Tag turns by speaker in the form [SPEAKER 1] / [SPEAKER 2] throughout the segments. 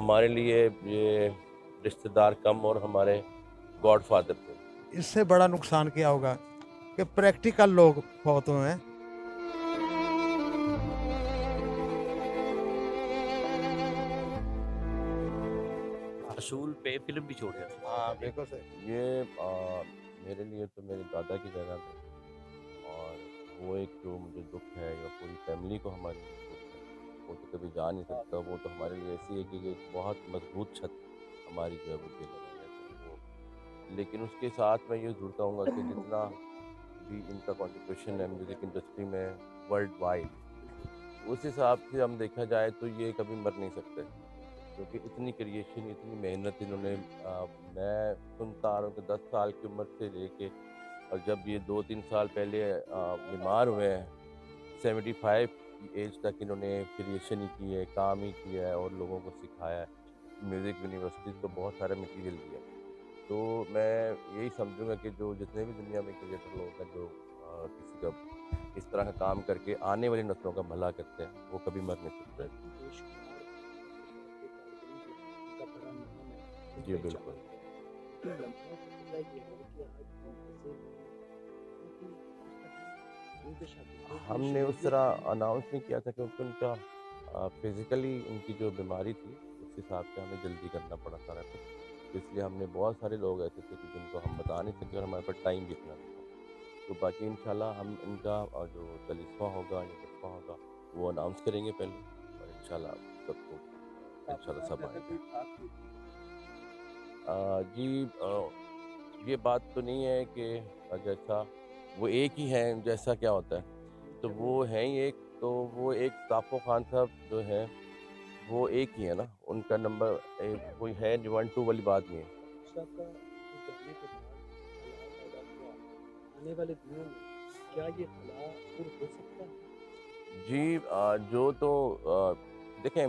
[SPEAKER 1] हमारे लिए ये रिश्तेदार कम और हमारे गॉडफादर थे।
[SPEAKER 2] इससे बड़ा नुकसान क्या होगा कि प्रैक्टिकल लोग बहुत हुए हैं।
[SPEAKER 3] असूल पे फिल्म भी छोड़ जाती
[SPEAKER 2] हाँ
[SPEAKER 3] है।
[SPEAKER 2] बिल्कुल सही।
[SPEAKER 1] ये मेरे लिए तो मेरे दादा की जगह थे और वो एक जो मुझे दुख है या पूरी फैमिली को हमारी दुख है, वो तो कभी जा नहीं सकता। वो तो हमारे लिए ऐसी है कि एक बहुत मजबूत छत हमारी जो है वो गिर रही है तो वो। लेकिन उसके साथ मैं ये ज़रूर कहूँगा कि जितना भी इनका कंट्रीब्यूशन है म्यूज़िक इंडस्ट्री में वर्ल्ड वाइड, उस हिसाब से हम देखा जाए तो ये कभी मर नहीं सकते, क्योंकि इतनी क्रिएशन, इतनी मेहनत इन्होंने मैं सुनता आ रहा हूँ कि 10 साल की उम्र से लेके और जब ये 2-3 साल पहले बीमार हुए हैं, 75 की एज तक इन्होंने क्रिएशन ही की है, काम ही किया है और लोगों को सिखाया है। म्यूज़िक यूनिवर्सिटीज़ को बहुत सारा मटेरियल दिया है। तो मैं यही समझूंगा कि जो जितने भी दुनिया में क्रिएटर लोग हैं जो किसी का इस तरह का काम करके आने वाली नस्लों का भला करते हैं, वो कभी मर नहीं सकते।
[SPEAKER 3] बेशुमार उनका बड़ा नाम है, वो
[SPEAKER 1] जी
[SPEAKER 3] पहचान
[SPEAKER 1] बिल्कुल।
[SPEAKER 3] है। लेकिन लम्हा मुद्दा ये है कि आज मौके में उनकी उनके शागिर्दों की
[SPEAKER 1] हमने उस
[SPEAKER 3] शमूलियत
[SPEAKER 1] तरह
[SPEAKER 3] कम
[SPEAKER 1] अनाउंस नहीं किया था क्योंकि उनका फिज़िकली उनकी जो बीमारी थी, उस हिसाब से हमें जल्दी करना पड़ा सारा कुछ। तो इसलिए हमने बहुत सारे लोग ऐसे थे कि जिनको हम बता नहीं सके और हमारे पास टाइम भी इतना नहीं था। तो बाकी इंशाल्लाह हम इनका जो 40वां होगा या 10वां होगा, वो अनाउंस करेंगे पहले और इंशाल्लाह सबको इंशाल्लाह सब आएँगे। जी ये बात तो नहीं है कि जैसा वो एक ही हैं, जैसा क्या होता है? तो वो हैं ही एक, तो वो एक काफ़ो खान साहब जो हैं, वो एक ही है ना, उनका नंबर एक कोई है नहीं, 1-2 वाली बात नहीं है।
[SPEAKER 3] बादशाह का जाने के बाद खला पैदा हुआ। आने वाले दिनों में क्या ये खला फिर हो सकता है?
[SPEAKER 1] जी जो तो देखें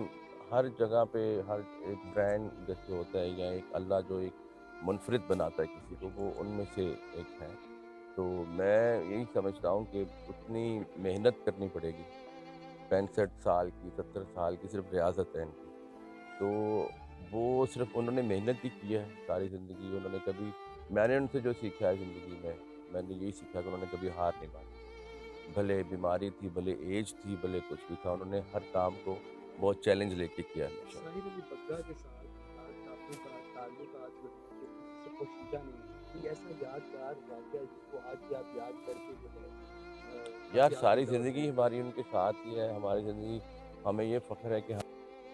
[SPEAKER 1] हर जगह पे हर एक ब्रांड जैसे होता है या एक अल्लाह जो एक मुनफरिद बनाता है किसी को, वो उनमें से एक है। तो मैं यही समझता हूँ कि उतनी मेहनत करनी पड़ेगी, 65 साल की, 70 साल की सिर्फ रियाज़त है इनकी। तो वो सिर्फ़ उन्होंने मेहनत ही की है सारी ज़िंदगी। उन्होंने कभी मैंने उनसे जो सीखा है ज़िंदगी में, मैंने यही सीखा कि उन्होंने कभी हार नहीं मानी। भले बीमारी थी, भले एज थी, भले कुछ भी था, उन्होंने हर काम को बहुत चैलेंज लेके किया हमेशा।
[SPEAKER 3] साहिब अली बग्गा के साथ ताल्लुकात जो है वो किसी से पोशीदा नहीं है। कोई ऐसा यादगार वाक़या जिसको आज भी आप याद करके जो है
[SPEAKER 1] यार
[SPEAKER 3] काफ़ी
[SPEAKER 1] सारी
[SPEAKER 3] आबूदा होते
[SPEAKER 1] ज़िंदगी
[SPEAKER 3] हैं?
[SPEAKER 1] हमारी उनके साथ ही है, हमारी ज़िंदगी हमें ये फ़ख्र है कि हम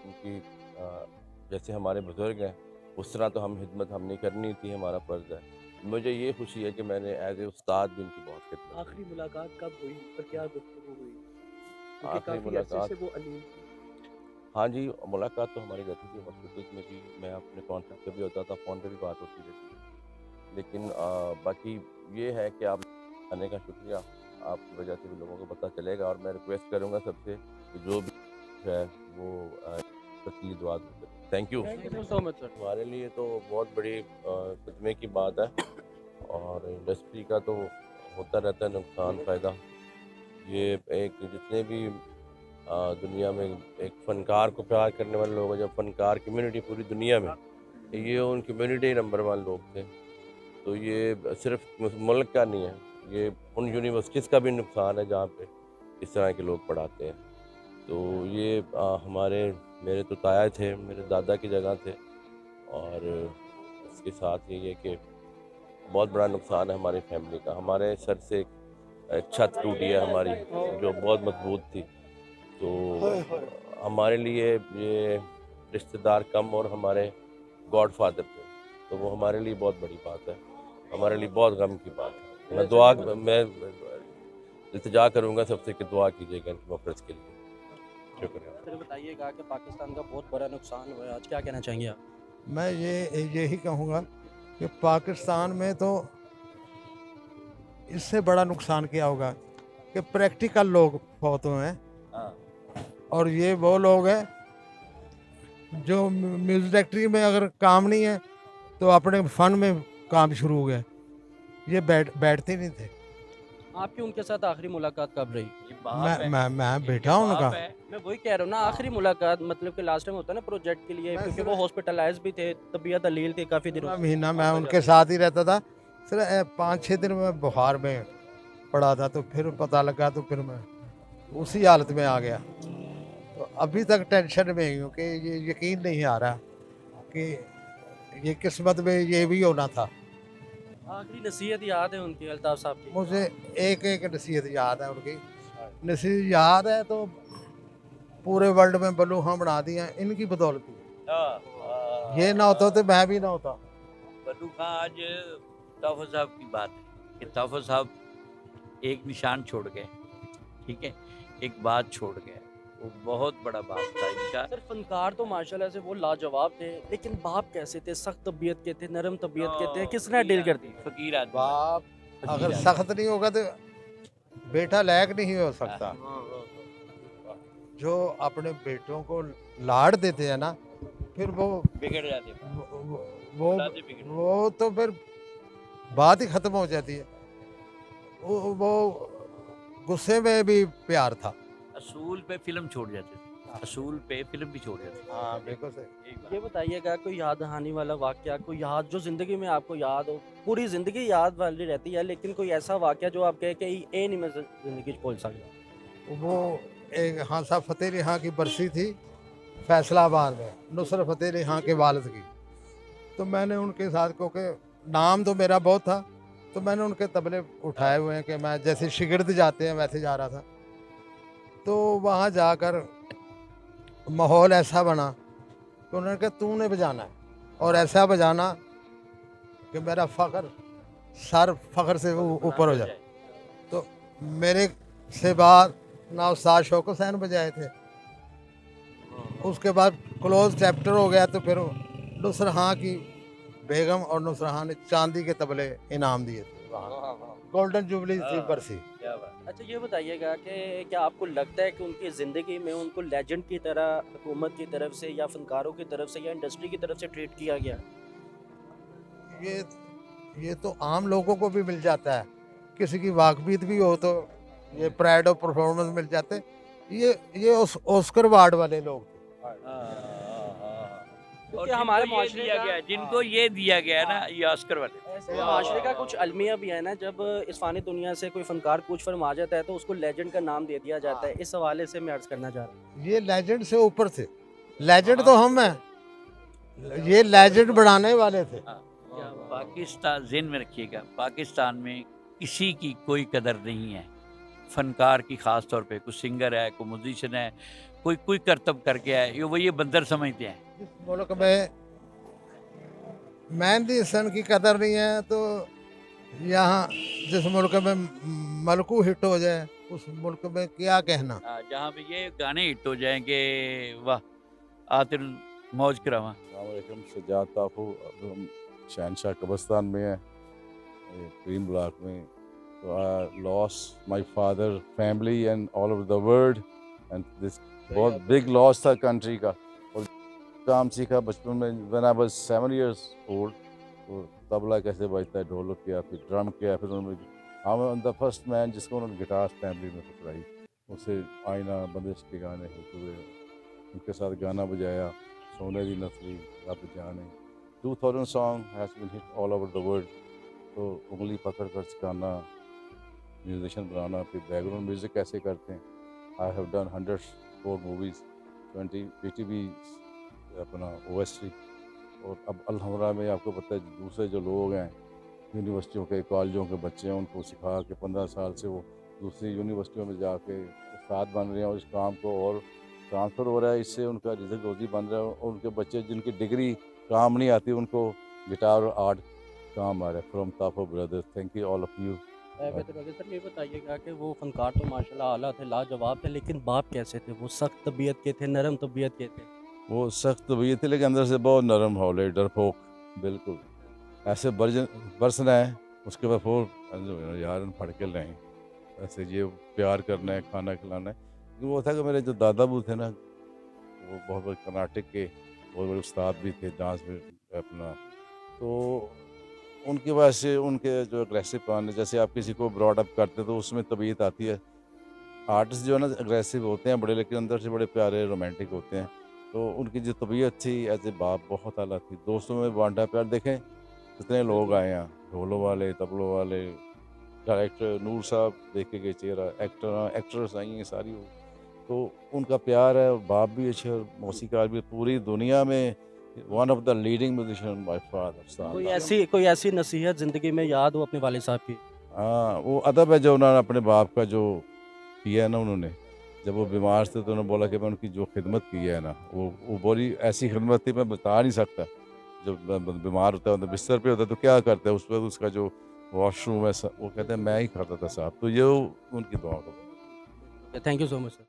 [SPEAKER 1] उनकी जैसे हमारे बुज़ुर्ग हैं, उस तरह तो हम खिदमत हमने करनी थी, हमारा फ़र्ज़ है। मुझे ये खुशी है कि मैंने एज़ ए उस्ताद भी उनकी बहुत खिदमत
[SPEAKER 3] आखिरी
[SPEAKER 1] की।
[SPEAKER 3] मुलाकात कब हुई और क्या गुफ्तगू हुई? क्योंकि
[SPEAKER 1] आखिरी
[SPEAKER 3] काफ़ी अरसे
[SPEAKER 1] मुलाकात,
[SPEAKER 3] से वो अलीम थी।
[SPEAKER 1] हाँ जी, मुलाकात तो हमारी रहती थी हॉस्पिटल्स में भी, मैं अपने कॉन्सर्ट पे भी होता था, फ़ोन पे भी बात होती रहती थी। लेकिन बाकी ये है कि आप आने का शुक्रिया, आपकी वजह से भी लोगों को पता चलेगा और मैं रिक्वेस्ट करूँगा सबसे कि जो भी है वो सबके लिए दुआ ज़रूर करें। Thank you.
[SPEAKER 3] Thank you so much sir.
[SPEAKER 1] हमारे लिए तो बहुत बड़ी सदमे की बात है और इंडस्ट्री का तो होता रहता है नुकसान फ़ायदा। ये एक जितने भी दुनिया में एक फ़नकार को प्यार करने वाले लोग हैं, जब फ़नकार कम्युनिटी पूरी दुनिया में, ये उन कम्युनिटी नंबर 1 लोग थे। तो ये सिर्फ़ मुल्क का नहीं है, ये उन यूनिवर्सिटीज़ का भी नुकसान है जहाँ पे इस तरह के लोग पढ़ाते हैं। तो ये हमारे मेरे तो ताया थे, मेरे दादा की जगह थे और इसके साथ यही है कि बहुत बड़ा नुकसान है हमारी फैमिली का। हमारे सर से एक छत टूटी है हमारी, जो बहुत मज़बूत थी। तो हमारे लिए ये रिश्तेदार कम और हमारे गॉडफ़ादर थे। तो वो हमारे लिए बहुत बड़ी बात है, हमारे लिए बहुत गम की बात है। मैं इल्तिजा करूँगा सबसे कि दुआ कीजिएगा इनकी मफ़रत के लिए। शुक्रिया।
[SPEAKER 3] सर बताइएगा कि पाकिस्तान का बहुत बड़ा नुकसान हुआ है, आज क्या कहना चाहेंगे आप?
[SPEAKER 2] मैं यही कहूँगा कि पाकिस्तान में तो इससे बड़ा नुकसान क्या होगा कि प्रैक्टिकल लोग बहुत हुए हैं। और ये वो लोग हैं जो म्यूजिक फैक्ट्री में अगर काम नहीं है तो अपने फन में काम शुरू हो गया। ये बैठते नहीं थे।
[SPEAKER 4] आपकी उनके साथ आखिरी मुलाकात कब रही?
[SPEAKER 5] ये बाप है,
[SPEAKER 2] मैं
[SPEAKER 5] ये
[SPEAKER 2] बेटा हूँ
[SPEAKER 5] बाप
[SPEAKER 2] उनका।
[SPEAKER 5] है।
[SPEAKER 4] मैं वही कह रहा हूँ ना, आखिरी मुलाकात मतलब कि लास्ट टाइम होता है ना प्रोजेक्ट के लिए,
[SPEAKER 2] मैं
[SPEAKER 4] क्योंकि
[SPEAKER 2] सिर्फ-
[SPEAKER 4] वो हॉस्पिटलाइज भी थे, तबीयत अलील थी काफ़ी दिनों
[SPEAKER 2] पूरा
[SPEAKER 4] से।
[SPEAKER 2] महीना मैं उनके साथ ही रहता था। सिर्फ 5-6 दिन में बुखार में पड़ा था, तो फिर पता लगा, तो फिर मैं उसी हालत में आ गया। तो अभी तक टेंशन में ही हूँ कि ये यकीन नहीं आ रहा कि ये किस्मत में ये भी होना था।
[SPEAKER 4] आखिरी नसीहत याद है उनकी अल्ताफ साहब की?
[SPEAKER 2] मुझे एक एक नसीहत याद है उनकी। नसीहत याद है तो पूरे वर्ल्ड में बलूहा बना दिया इनकी बदौलत ही। ये ना होता तो मैं भी ना होता।
[SPEAKER 5] बल्लू खां आज तोफा साहब की बात है कि तोफा साहब एक निशान छोड़ गए, ठीक है, एक बात छोड़ गए, वो बहुत बड़ा बाप था इनका।
[SPEAKER 4] सर फनकार तो माशाल्लाह से वो लाजवाब थे, लेकिन बाप कैसे थे? सख्त तबीयत के थे, नरम तबीयत के थे, किसने डील कर दी?
[SPEAKER 5] फकीर आदमी,
[SPEAKER 2] बाप
[SPEAKER 5] फकीर
[SPEAKER 2] अगर
[SPEAKER 5] आदमी।
[SPEAKER 2] सख्त नहीं होगा तो बेटा लायक नहीं हो सकता। जो अपने बेटों को लाड़ देते हैं ना, फिर वो
[SPEAKER 5] बिगड़ जाते,
[SPEAKER 2] वो
[SPEAKER 5] औलादे बिगड़ जाती।
[SPEAKER 2] वो तो फिर बात ही खत्म हो जाती है। वो गुस्से में भी प्यार था।
[SPEAKER 5] असूल पे फिल्म छोड़ जाते थे, असूल पे फिल्म भी छोड़ जाते थे।
[SPEAKER 2] हाँ बिल्कुल सही।
[SPEAKER 5] यही बात।
[SPEAKER 4] ये बताइएगा कोई याद दहानी वाला वाकया, कोई याद जो जिंदगी में आपको याद हो, पूरी जिंदगी याद वाली रहती है, लेकिन कोई ऐसा वाकया जो आप कहे कि ये नहीं मैं जिंदगी च भूल सकता?
[SPEAKER 2] वो एक हाँ साहब फतेह अली खां की बरसी थी फैसलाबाद में, नुसरत फतेह अली खां के वालिद की। तो मैंने उनके साथ, क्योंकि नाम तो मेरा बहुत था, तो मैंने उनके तबले उठाए हुए हैं कि मैं जैसे शिगिर्द जाते हैं वैसे जा रहा था। तो वहाँ जाकर माहौल ऐसा बना कि उन्होंने कहा तूने बजाना है और ऐसा बजाना कि मेरा फ़ख्र सर फ़ख्र से ऊपर हो जाए। तो मेरे से बाद ना उस्ताद शौकत हुसैन बजाए थे, उसके बाद क्लोज चैप्टर हो गया, तो फिर नुसरत खां की बेगम और नुसरत खां ने चांदी के तबले इनाम दिए थे वहाँ। गोल्डन जुबली थी बरसी।
[SPEAKER 5] क्या बात।
[SPEAKER 4] अच्छा ये बताइएगा कि क्या आपको लगता है कि उनकी ज़िंदगी में उनको लेजेंड की तरह हुकूमत की तरफ से या फनकारों की तरफ से या इंडस्ट्री की तरफ से ट्रीट किया गया?
[SPEAKER 2] ये तो आम लोगों को भी मिल जाता है, किसी की वाकबीत भी हो तो ये प्राइड ऑफ परफॉर्मेंस मिल जाते। ये ऑस्कर अवार्ड वाले लोग थे।
[SPEAKER 4] क्योंकि हमारे
[SPEAKER 5] जिनको ये
[SPEAKER 4] माशरे
[SPEAKER 5] दिया
[SPEAKER 4] का
[SPEAKER 5] गया, जिनको ये दिया गया ना, ये ऑस्कर वाले।
[SPEAKER 4] ऐसे माशरे का कुछ अलमिया भी है ना, जब इस फानी दुनिया से कोई फनकार कूच फरमा जाता है तो उसको लेजेंड का नाम दे दिया जाता है। इस हवाले से मैं अर्ज करना चाह रहा हूँ।
[SPEAKER 2] ये लेजेंड से ऊपर थे। लेजेंड तो हम हैं, ये लेजेंड बढ़ाने वाले थे।
[SPEAKER 5] पाकिस्तान ज़हन में रखिएगा, पाकिस्तान में किसी की कोई कदर नहीं है, फनकार की ख़ास तौर पे। कोई सिंगर है, कोई म्यूजिशियन है, कोई करतब करके है, ये वो ये बंदर समझते हैं।
[SPEAKER 2] इस मुल्क में मेहंदी हसन की कदर नहीं है, तो यहाँ जिस मुल्क में मलकू हिट हो जाए उस मुल्क में क्या कहना।
[SPEAKER 5] जहाँ पे ये गाने हिट हो जाएंगे, वाह आतिर मौज करावा।
[SPEAKER 6] अस्सलामुअलैकुम, सज्जाद ताफू। अब हम शहनशाह कब्रिस्तान में हैं, क्रीम ब्लॉक में। तो I lost my father, family and all over the world, and this बहुत बिग लॉस था कंट्री का। और काम सीखा बचपन में, when I was 7 years old. तो तबला कैसे बजता है, ढोलक किया, फिर ड्रम किया, फिर उन्होंने द फर्स्ट मैन जिसको उन्होंने गिटार फैमिली में पकड़ाई। उससे आईना, बंदिश के गाने होते हुए उनके साथ गाना बजाया, सोने दी नसली, रब जाने। 2000 song has been hit all over the world. तो उंगली पकड़ कर सिखाना, म्यूजिशियन बनाना, फिर बैकग्राउंड म्यूज़िक कैसे करते हैं। I have done 104 movies, 20 PTV अपना OST। और अब अल्हम्दुलिल्लाह में आपको पता है, दूसरे जो लोग हैं यूनिवर्सिटियों के, कॉलेजों के बच्चे हैं, उनको सिखा के 15 साल से वो दूसरी यूनिवर्सिटियों में जाके उस्ताद बन रहे हैं, और इस काम को और ट्रांसफ़र हो रहा है, इससे उनका रिज़ल्ट रोज़ी बन रहा है। और उनके बच्चे जिनकी डिग्री काम नहीं आती, उनको गिटार और आर्ट काम आ रहा है। फ्रॉम ताफो brothers, thank you all of you.
[SPEAKER 4] Sir ये बताइएगा कि वो फनकार तो माशाल्लाह आला थे, लाजवाब थे, लेकिन बाप कैसे थे? वो सख्त तबीयत के थे, नरम तबीयत के थे?
[SPEAKER 6] वो सख्त तबीयत थी, लेकिन अंदर से बहुत नरम हौले, डरपोक, बिल्कुल ऐसे बरसना है उसके बाद फोर यार फड़ के लें, ऐसे ये प्यार करना है, खाना खिलाना है। वो था कि मेरे जो दादा बू थे ना, वो बहुत बड़े कर्नाटक के बहुत बड़े उस्ताद भी थे डांस में अपना। तो उनकी वजह से उनके जो एग्रेसिव पान है, जैसे आप किसी को ब्रॉड अप करते तो उसमें तबीयत आती है। आर्टिस्ट जो है ना एग्रेसिव होते हैं बड़े, लेकिन अंदर से बड़े प्यारे रोमांटिक होते हैं। तो उनकी जो तबीयत थी एज ए बाप बहुत आला थी। दोस्तों में बांटा प्यार, देखें कितने लोग आए हैं, ढोलों वाले, तबलों वाले, डायरेक्टर नूर साहब देखे गए चेहरा, एक्ट्रेस आई हैं सारी वो। तो उनका प्यार है, बाप भी अच्छे और मौसीकार भी। पूरी दुनिया में one of the leading musician bye father.
[SPEAKER 4] कोई ऐसी नसीहत ज़िंदगी में याद हो अपने वालिद साहब की?
[SPEAKER 6] हाँ, वो अदब है जो उन्होंने अपने बाप का जो किया है ना उन्होंने। जब वो बीमार थे तो उन्होंने बोला कि मैं उनकी जो खिदमत की है ना, वो बड़ी ऐसी खिदमत थी मैं बता नहीं सकता। जब बीमार होता है मतलब बिस्तर पे होता है तो क्या करता है उस वक्त, उसका जो वॉशरूम है वो कहते हैं मैं ही खाता था साहब। तो ये उनकी दुआ का।
[SPEAKER 4] Thank you so much sir.